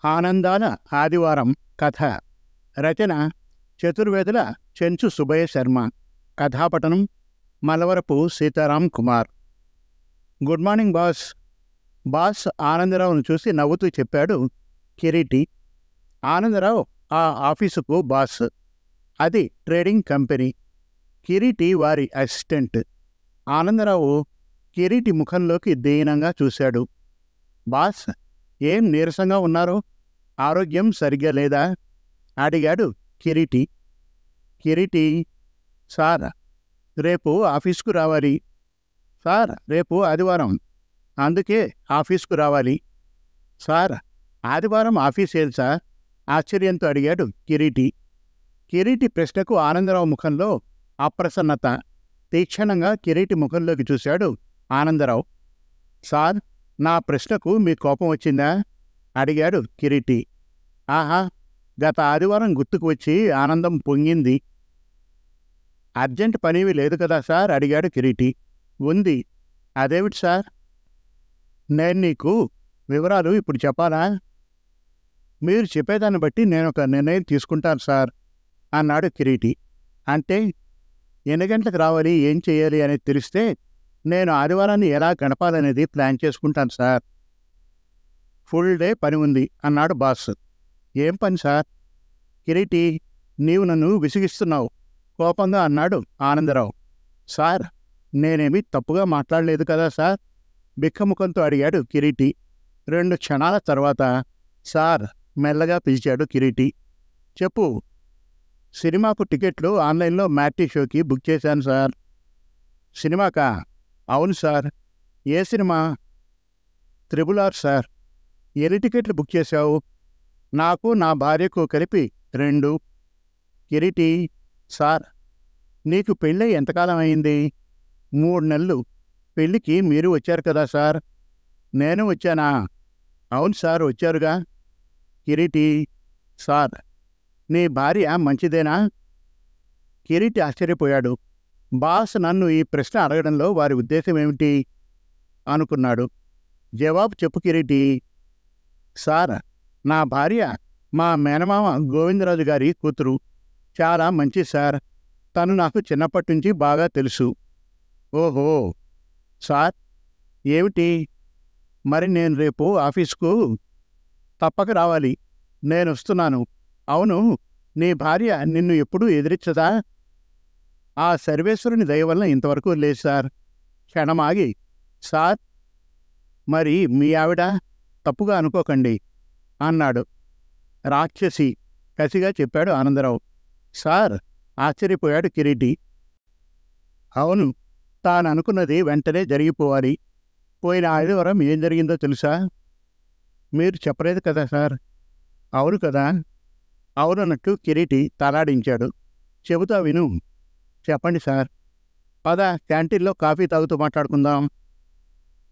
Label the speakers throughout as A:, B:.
A: ఆనందాల ఆదివారం కథ. రచన చతుర్వేదుల చెంచు సుబ్బయ్య శర్మ. కథాపఠనం Malavarapu Sitaram Kumar. Good morning boss. Boss ఆనందరావును చూసి నవ్వుతూ చెప్పాడు కిరీటి. ఆనందరావు ఆ ఆఫీసుకు బాస్. అది ట్రేడింగ్ కంపెనీ. కిరీటి వారి అసిస్టెంట్. ఆనందరావు కిరీటి ముఖంలోకి దీనంగా చూశాడు. బాస్, ఏం నీరసంగా ఉన్నారు? ఆరోగ్యం సరిగ్గా లేదా? అడిగాడు కిరీటి. కిరీటి, సార్, రేపు ఆఫీస్కు రావాలి. సార్, రేపు ఆదివారం, అందుకే ఆఫీస్కు రావాలి. సార్, ఆదివారం ఆఫీస్ ఏది సార్? ఆశ్చర్యంతో అడిగాడు కిరీటి. కిరీటి ప్రశ్నకు ఆనందరావు ముఖంలో అప్రసన్నత. తీక్షణంగా కిరీటి ముఖంలోకి చూశాడు ఆనందరావు. సార్, నా ప్రశ్నకు మీ కోపం వచ్చిందా? అడిగాడు కిరీటి. ఆహా, గత ఆదివారం గుర్తుకు వచ్చి ఆనందం పొంగింది. అర్జెంట్ పనివి లేదు కదా సార్? అడిగాడు కిరీటి. ఉంది. అదేమిటి సార్? నేను నీకు వివరాలు ఇప్పుడు చెప్పాలా? మీరు చెప్పేదాన్ని బట్టి నేను ఒక నిర్ణయం తీసుకుంటాను సార్ అన్నాడు కిరీటి. అంటే ఎన్ని గంటలకు రావాలి, ఏం చేయాలి అనేది తెలిస్తే నేను ఆదివారాన్ని ఎలా గడపాలనేది ప్లాన్ చేసుకుంటాను సార్. ఫుల్ డే పని ఉంది అన్నాడు బాస్. ఏం పని సార్? కిరీటి, నీవు నన్ను విసిగిస్తున్నావు కోపంగా అన్నాడు ఆనందరావు. సార్, నేనేమీ తప్పుగా మాట్లాడలేదు కదా సార్? బిక్కముఖంతో అడిగాడు కిరీటి. 2 క్షణాల తర్వాత సార్ మెల్లగా పిలిచాడు కిరీటి. చెప్పు. సినిమాకు టికెట్లు ఆన్లైన్లో మ్యాట్నీ షోకి బుక్ చేశాను సార్. సినిమాకా? అవును సార్. ఏ సినిమా? RRR sir. ఎన్ని టికెట్లు బుక్ చేశావు? నాకు నా భార్యకు కలిపి 2. కిరీటి, సార్, నీకు పెళ్ళై ఎంతకాలం అయింది? 3 నెలలు. పెళ్ళికి మీరు వచ్చారు కదా సార్? నేను వచ్చానా? అవును సార్, వచ్చారుగా. కిరీటి, సార్, నీ భార్య మంచిదేనా? కిరీటి ఆశ్చర్యపోయాడు. బాస్ నన్ను ఈ ప్రశ్న అడగడంలో వారి ఉద్దేశం ఏమిటి అనుకున్నాడు. జవాబు చెప్పు కిరీటి. సార్, నా భార్య మా మేనమామ గోవిందరాజు గారి కూతురు. చాలా మంచి సార్. తను నాకు చిన్నప్పటి నుంచి బాగా తెలుసు. ఓహో సార్, ఏమిటి? మరి నేను రేపు ఆఫీస్కు తప్పక రావాలి. నేను వస్తున్నాను. అవును, నీ భార్య నిన్ను ఎప్పుడూ ఎదిరించదా? ఆ సర్వేశ్వరుని దయ వలన ఇంతవరకు లేదు సార్. క్షణమాగి, సార్, మరి మీ ఆవిడ? తప్పుగా అనుకోకండి అన్నాడు. రాక్షసి, కసిగా చెప్పాడు ఆనందరావు. సార్, ఆశ్చర్యపోయాడు కిరీటి. అవును, తాను అనుకున్నది వెంటనే జరిగిపోవాలి. పోయిన ఆదివారం ఏం జరిగిందో తెలుసా? మీరు చెప్పలేదు కదా సార్? అవును కదా. అవునన్నట్టు కిరీటి తలాడించాడు. చెబుతా విను. చెప్పండి సార్. పద, క్యాంటీన్లో కాఫీ తాగుతూ మాట్లాడుకుందాం.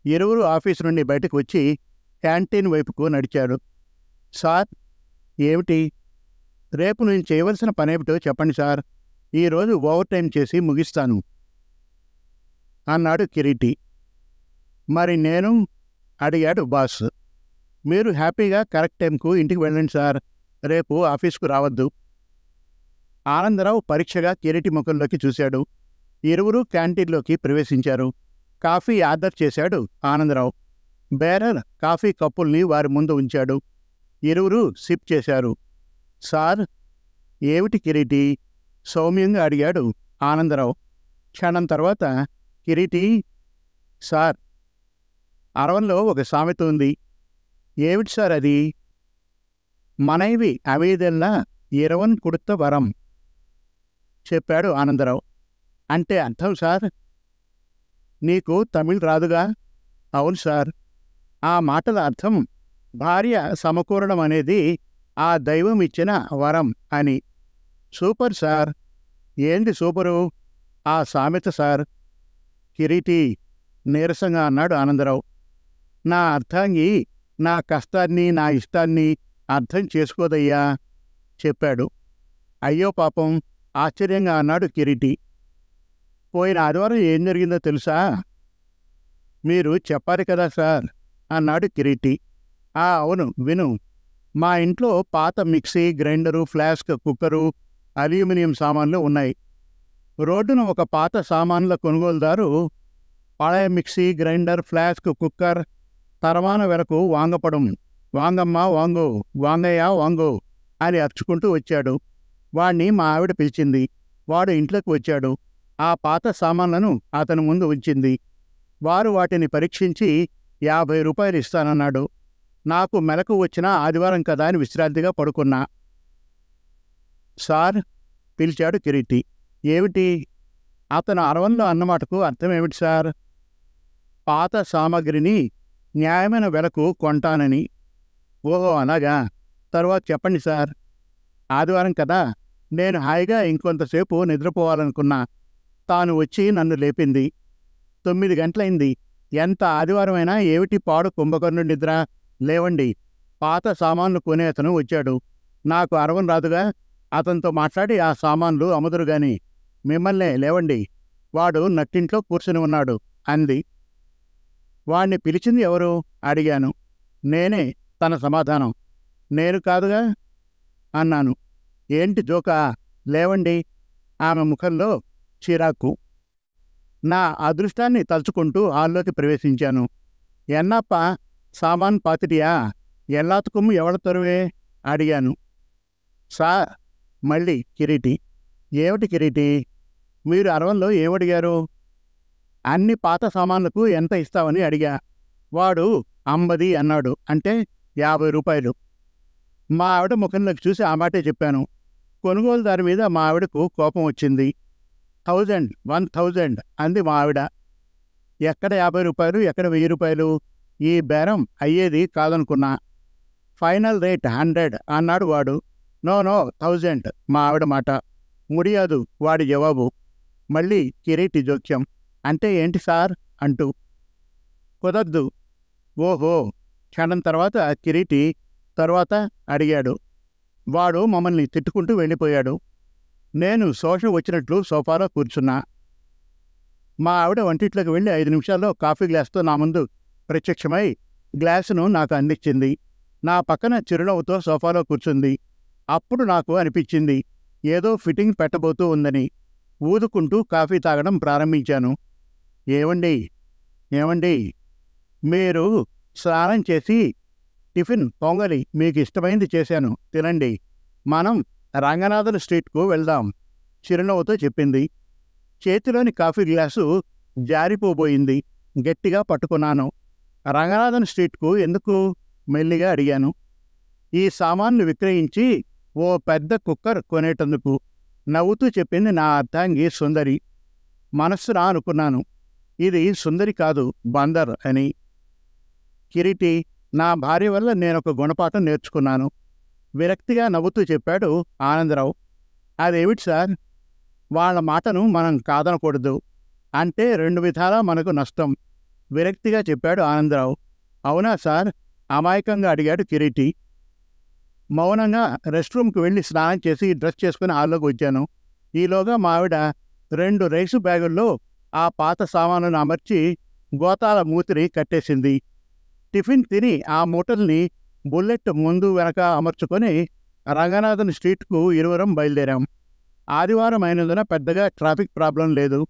A: ఇరువురు ఆఫీసు నుండి బయటకు వచ్చి క్యాంటీన్ వైపుకు నడిచాడు. సార్, ఏమిటి? రేపు నేను చేయవలసిన పనేమిటో చెప్పండి సార్. ఈరోజు ఓవర్ టైం చేసి ముగిస్తాను అన్నాడు కిరీటి. మరి నేను? అడిగాడు బాస్. మీరు హ్యాపీగా కరెక్ట్ టైంకు ఇంటికి వెళ్ళండి సార్. రేపు ఆఫీస్కు రావద్దు. ఆనందరావు పరీక్షగా కిరీటి ముఖంలోకి చూశాడు. ఇరువురు క్యాంటీన్లోకి ప్రవేశించారు. కాఫీ ఆర్డర్ చేశాడు ఆనందరావు. బేరర్ కాఫీ కప్పుల్ని వారి ముందు ఉంచాడు. ఇరువురు సిప్ చేశారు. సార్, ఏమిటి కిరీటి? సౌమ్యంగా అడిగాడు ఆనందరావు. క్షణం తర్వాత కిరీటి, సార్, అరవంలో ఒక సామెత ఉంది. ఏమిటి సార్ అది? మనైవి అవేదెల్లా ఇరవన్ కుడుత వరం చెప్పాడు ఆనందరావు. అంటే అర్థం సార్? నీకు తమిళ్ రాదుగా? అవును సార్. ఆ మాటల అర్థం భార్య సమకూరడం అనేది ఆ దైవం ఇచ్చిన వరం అని. Super sir. ఏంది సూపరు? ఆ సామెత సార్. కిరీటి నీరసంగా అన్నాడు ఆనందరావు. నా అర్థాంగి నా కష్టాన్ని నా ఇష్టాన్ని అర్థం చేసుకోదయ్యా చెప్పాడు. అయ్యో పాపం, ఆశ్చర్యంగా అన్నాడు కిరీటి. పోయిన ఆదివారం ఏం జరిగిందో తెలుసా? మీరు చెప్పారు కదా సార్ అన్నాడు కిరీటి. అవును, విను. మా ఇంట్లో పాత mixie, grinder, flask, cooker, aluminium సామాన్లు ఉన్నాయి. రోడ్డున ఒక పాత సామాన్ల కొనుగోలుదారు పழைయ mixie, grinder, flask, cooker తరవాన వెరకు వాంగపడం, వాంగమ్మ Wang, వాంగయ్య Wang అని అర్చుకుంటూ వచ్చాడు. వాణ్ణి మా ఆవిడ పిలిచింది. వాడు ఇంట్లోకి వచ్చాడు. ఆ పాత సామాన్లను అతని ముందు ఉంచింది. వారు వాటిని పరీక్షించి 50 రూపాయలు ఇస్తానన్నాడు. నాకు మెలకు వచ్చినా ఆదివారం కదా అని విశ్రాంతిగా పడుకున్నా. సార్ పిలిచాడు కిరీటి. ఏమిటి? అతను అరవంలో అన్నమాటకు అర్థమేమిటి సార్? పాత సామగ్రిని న్యాయమైన వెలకు కొంటానని. ఓహో అలాగా, తరువాత చెప్పండి సార్. ఆదివారం కదా, నేను హాయిగా ఇంకొంతసేపు నిద్రపోవాలనుకున్నా. తాను వచ్చి నన్ను లేపింది. 9 గంటలైంది. ఎంత ఆదివారమైనా ఏమిటి పాడు కుంభకర్ణుడి నిద్ర? లేవండి, పాత సామాన్లు కొనే అతను వచ్చాడు. నాకు అరవం రాదుగా, అతనితో మాట్లాడి ఆ సామాన్లు అమ్ముదురుగాని. మిమ్మల్నే లేవండి, వాడు నట్టింట్లో కూర్చుని ఉన్నాడు అంది. వాణ్ణి పిలిచింది ఎవరు అడిగాను. నేనే తన సమాధానం. నేను కాదుగా అన్నాను. ఏంటి జోకా? లేవండి. ఆమె ముఖంలో చిరాకు. నా అదృష్టాన్ని తలుచుకుంటూ హాల్లోకి ప్రవేశించాను. ఎన్నప్ప సామాన్ పాతిటియా? ఎల్లాతుకుమ్ము ఎవడ తరువే అడిగాను. సార్ మళ్ళీ కిరీటి. ఏమిటి కిరీటి? మీరు అరవంలో ఏమడిగారు? అన్ని పాత సామాన్లకు ఎంత ఇస్తావని అడిగా. వాడు 50 అన్నాడు. అంటే 50 రూపాయలు. మా ఆవిడ ముఖంలోకి చూసి ఆ మాటే చెప్పాను. కొనుగోలుదారి మీద మా ఆవిడకు కోపం వచ్చింది. 1000, 1000 అంది మా ఆవిడ. ఎక్కడ 50 రూపాయలు, ఎక్కడ 1000 రూపాయలు? ఈ బేరం అయ్యేది కాదనుకున్నా. ఫైనల్ రేట్ 100 అన్నాడు వాడు. నో 1000 మా ఆవిడ మాట. ముడియాదు వాడి జవాబు. మళ్ళీ కిరీటి జోక్యం. అంటే ఏంటి సార్ అంటూ. కుదరదు. ఓహో. క్షణం తర్వాత కిరీటి తర్వాత అడిగాడు. వాడు మమ్మల్ని తిట్టుకుంటూ వెళ్ళిపోయాడు. నేను శోష వచ్చినట్లు సోఫాలో కూర్చున్నా. మా ఆవిడ వంటిట్లోకి వెళ్ళి 5 నిమిషాల్లో కాఫీ గ్లాస్తో నా ముందు ప్రత్యక్షమై గ్లాసును నాకు అందించింది. నా పక్కన చిరునవ్వుతో సోఫాలో కూర్చుంది. అప్పుడు నాకు అనిపించింది ఏదో ఫిట్టింగ్ పెట్టబోతూ ఉందని. ఊదుకుంటూ కాఫీ తాగడం ప్రారంభించాను. ఏమండి, మీరు స్నానం చేసి టిఫిన్ పొంగలి మీకు ఇష్టమైంది చేశాను, తినండి. మనం రంగనాథన్ స్ట్రీట్కు వెళ్దాం చిరునవ్వుతో చెప్పింది. చేతిలోని కాఫీ గ్లాసు జారిపోబోయింది. గట్టిగా పట్టుకున్నాను. రంగనాథన్ స్ట్రీట్కు ఎందుకు? మెల్లిగా అడిగాను. ఈ సామాన్లు విక్రయించి ఓ పెద్ద కుక్కర్ కొనేటందుకు నవ్వుతూ చెప్పింది నా అర్ధాంగి సుందరి. మనస్సున అనుకున్నాను, ఇది సుందరి కాదు బందర్ అని. కిరీటి, నా భార్య వల్ల నేనొక గుణపాఠం నేర్చుకున్నాను. విరక్తిగా నవ్వుతూ చెప్పాడు ఆనందరావు. అదేమిటి సార్? వాళ్ళ మాటను మనం కాదనకూడదు. అంటే 2 విధాలా మనకు నష్టం. విరక్తిగా చెప్పాడు ఆనందరావు. అవునా సార్? అమాయకంగా అడిగాడు కిరీటి. మౌనంగా రెస్ట్ రూమ్కి వెళ్ళి స్నానం చేసి డ్రెస్ చేసుకుని హాల్లోకి వచ్చాను. ఈలోగా మా ఆవిడ 2 రైసు బ్యాగుల్లో ఆ పాత సామానును అమర్చి గోతాల మూతిని కట్టేసింది. టిఫిన్ తిని ఆ మూటల్ని బుల్లెట్ ముందు వెనక అమర్చుకొని రంగనాథన్ స్ట్రీట్కు ఇరువురం బయలుదేరాం. ఆదివారం అయినందున పెద్దగా ట్రాఫిక్ ప్రాబ్లం లేదు.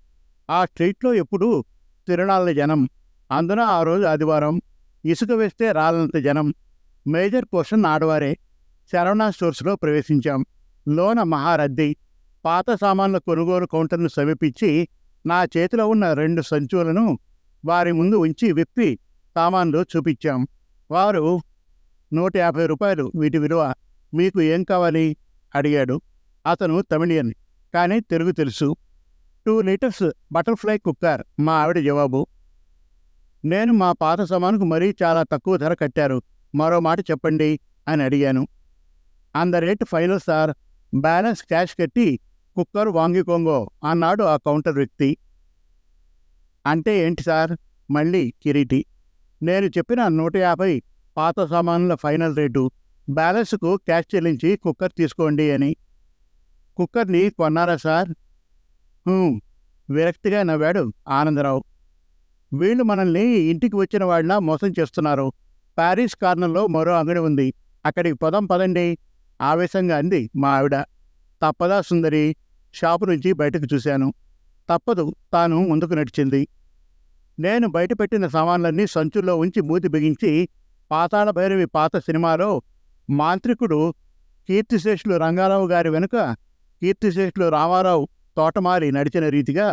A: ఆ స్ట్రీట్లో ఎప్పుడూ తిరణాల జనం. అందున ఆ రోజు ఆదివారం. ఇసుక వేస్తే రాలంత జనం. మేజర్ పోర్షన్ ఆడవారే. శరవణ స్టోర్స్లో ప్రవేశించాం. లోన మహారద్దీ. పాత సామాన్ల కొనుగోలు కౌంటర్ను సమీపించి నా చేతిలో ఉన్న 2 సంచులను వారి ముందు ఉంచి విప్పి సామాన్లు చూపించాం. వారు 150 రూపాయలు వీటి విలువ. మీకు ఏం కావాలి అడిగాడు. అతను తమిళియన్, కానీ తెలుగు తెలుసు. 2 లీటర్స్ బటర్ఫ్లై కుక్కర్ మా ఆవిడ జవాబు. నేను మా పాత సామానుకు మరీ చాలా తక్కువ ధర కట్టారు, మరో మాట చెప్పండి అని అడిగాను. అంద rate final sir, balance cash కట్టి కుక్కర్ వాంగికోంగో అన్నాడు ఆ కౌంటర్ వ్యక్తి. అంటే ఏంటి సార్? మళ్ళీ కిరీటి. నేను చెప్పిన 150 పాత సామాన్ల ఫైనల్ రేటు, బ్యాలెన్స్కు క్యాష్ చెల్లించి కుక్కర్ తీసుకోండి అని. కుక్కర్ని కొన్నారా సార్? విరక్తిగా నవ్వాడు ఆనందరావు. వీళ్ళు మనల్ని ఇంటికి వచ్చిన వాళ్ళ మోసం చేస్తున్నారు. ప్యారిస్ కార్నర్లో మరో అంగడి ఉంది, అక్కడికి పొదం పదండి ఆవేశంగా అంది మా ఆవిడ. తప్పదా సుందరి? షాపు నుంచి బయటకు చూశాను. తప్పదు. తాను ముందుకు నడిచింది. నేను బయటపెట్టిన సామాన్లన్నీ సంచుల్లో ఉంచి మూతి బిగించి పాతాళ భైరవి పాత సినిమాలో మాంత్రికుడు కీర్తిశేషులు రంగారావు గారి వెనుక కీర్తిశేషులు రామారావు తోటమాలి నడిచిన రీతిగా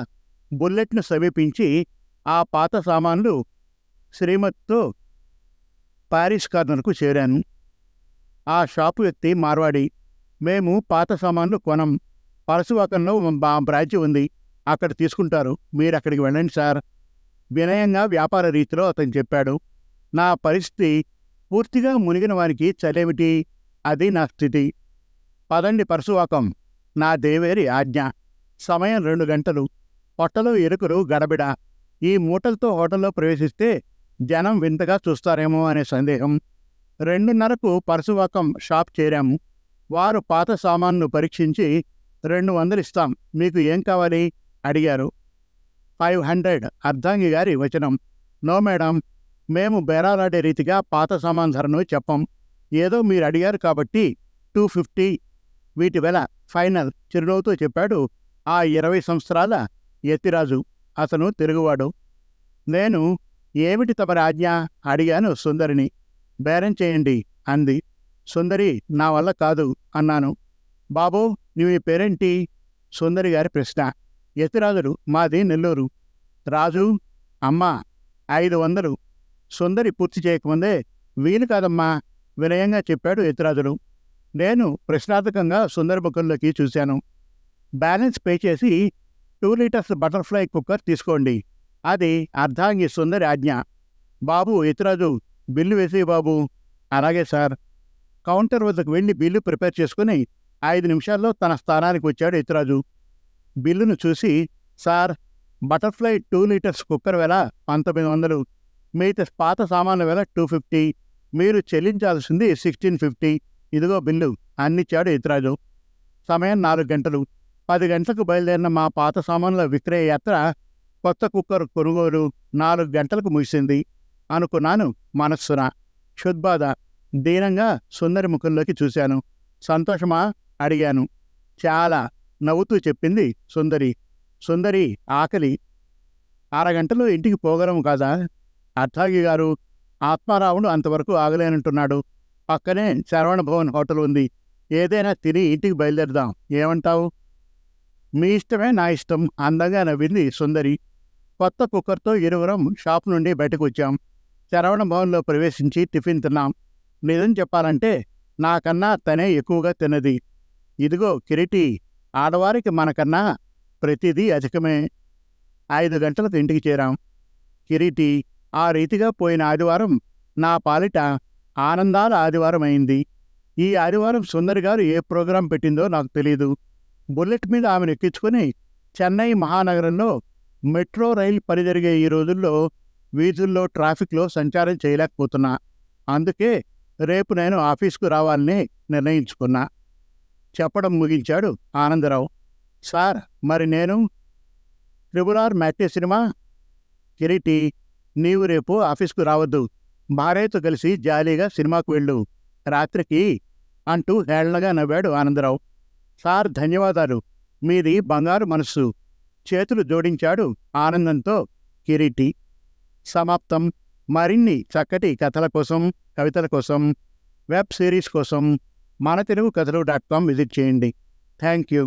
A: బుల్లెట్ను సమీపించి ఆ పాత సామాన్లు శ్రీమతితో పారిస్ కార్నర్కు చేరాను. ఆ షాపు వ్యక్తి మార్వాడి. మేము పాత సామాన్లు కొనం. పరశువాకంలో మా బ్రాంచ్ ఉంది. అక్కడ తీసుకుంటారు. మీరు అక్కడికి వెళ్ళండి సార్. వినయంగా వ్యాపార రీతిలో అతను చెప్పాడు. నా పరిస్థితి పూర్తిగా మునిగిన వారికి చలేమిటి? అది నా స్థితి. పదండి పరశువాకం. నా దేవేరి ఆజ్ఞ. సమయం 2 గంటలు. పొట్టలో ఎరుకలు గడబిడ. ఈ మూటలతో హోటల్లో ప్రవేశిస్తే జనం వింతగా చూస్తారేమో అనే సందేహం. 2:30కు పరశువాకం షాప్ చేరాము. వారు పాత సామాన్ను పరీక్షించి 200 ఇస్తాం, మీకు ఏం కావాలి అడిగారు. 500 అర్ధాంగి గారి వచనం. నో మేడం, మేము బేరాలాడే రీతిగా పాత సామాన్ ధరను చెప్పం. ఏదో మీరు అడిగారు కాబట్టి 250 వీటి వెల ఫైనల్ చిరునవ్వుతో చెప్పాడు ఆ 20 సంవత్సరాల యతిరాజు. అతను తెలుగువాడు. నేను ఏమిటి తమరి ఆజ్ఞ అడిగాను సుందరిని. బేరం చేయండి అంది. సుందరి నా వల్ల కాదు అన్నాను. బాబూ నీ పేరేంటి? సుందరి గారి ప్రశ్న. యతిరాజుడు. మాది నెల్లూరు. రాజు. అమ్మా 500. సుందరి పూర్తి చేయకముందే వీలు కాదమ్మా వినయంగా చెప్పాడు యతిరాజుడు. నేను ప్రశ్నార్థకంగా సుందరి ముఖంలోకి చూశాను. బ్యాలెన్స్ పే చేసి 2 లీటర్స్ బటర్ఫ్లై కుక్కర్ తీసుకోండి. అది అర్ధాంగి సుందరి ఆజ్ఞ. బాబు యతిరాజు బిల్లు వేసి బాబు. అలాగే సార్. కౌంటర్ వద్దకు వెళ్ళి బిల్లు ప్రిపేర్ చేసుకుని 5 నిమిషాల్లో తన స్థానానికి వచ్చాడు యతిరాజు. బిల్లును చూసి, సార్ బటర్ఫ్లై 2 లీటర్స్ కుక్కర్ వెల 1900, మిగతా పాత సామాన్ల వెల 250, మీరు చెల్లించాల్సింది 1650. ఇదిగో బిల్లు అన్నిచ్చాడు యతిరాజు. సమయం 4 గంటలు. 10 గంటలకు బయలుదేరిన మా పాత సామాన్ల విక్రయ యాత్ర కొత్త కుక్కర్ కొనుగోలు 4 గంటలకు ముగిసింది అనుకున్నాను మనస్సున. క్షుద్బాధ. దీనంగా సుందరి ముఖంలోకి చూశాను. సంతోషమా అడిగాను. చాలా నవ్వుతూ చెప్పింది సుందరి. సుందరి ఆకలి. 6 గంటలు ఇంటికి పోగలము కాదా? అర్థాగి గారు. ఆత్మారావుడు అంతవరకు ఆగలేనంటున్నాడు. పక్కనే శరవణ భవన్ హోటల్ ఉంది. ఏదైనా తిని ఇంటికి బయలుదేరదాం. ఏమంటావు? మీ ఇష్టమే నా ఇష్టం అందంగా నవ్వింది సుందరి. కొత్త కుక్కర్తో ఇరువురం షాప్ నుండి బయటకు వచ్చాం. శరవణ భవన్లో ప్రవేశించి టిఫిన్ తిన్నాం. నిజం చెప్పాలంటే నాకన్నా తనే ఎక్కువగా తిన్నది. ఇదిగో కిరీటి, ఆడవారికి మనకన్నా ప్రతిదీ అధికమే. 5 గంటలకు ఇంటికి చేరాం. కిరీటి. ఆ రీతిగా పోయిన ఆదివారం నా పాలిట ఆనందాల ఆదివారం అయింది. ఈ ఆదివారం సుందరి గారు ఏ ప్రోగ్రాం పెట్టిందో నాకు తెలీదు. బుల్లెట్ మీద ఆమెను ఎక్కించుకుని చెన్నై మహానగరంలో మెట్రో రైలు పని జరిగే ఈ రోజుల్లో వీధుల్లో ట్రాఫిక్లో సంచారం చేయలేకపోతున్నా. అందుకే రేపు నేను ఆఫీస్కు రావాలని నిర్ణయించుకున్నా. చెప్పడం ముగించాడు ఆనందరావు. సార్ మరి నేను? RRR matinee cinema. కిరీటి. నీవు రేపు ఆఫీస్కు రావద్దు. భార్యతో కలిసి జాలీగా సినిమాకు వెళ్ళు రాత్రికి అంటూ హేళనగా నవ్వాడు ఆనందరావు. సార్ ధన్యవాదాలు, మీది బంగారు మనస్సు. చేతులు జోడించాడు ఆనందంతో కిరీటి. సమాప్తం. మరిన్ని చక్కటి కథల కోసం, కవితల కోసం, వెబ్ సిరీస్ కోసం మనతెలుగుకథలు.com విజిట్ చేయండి. Thank you.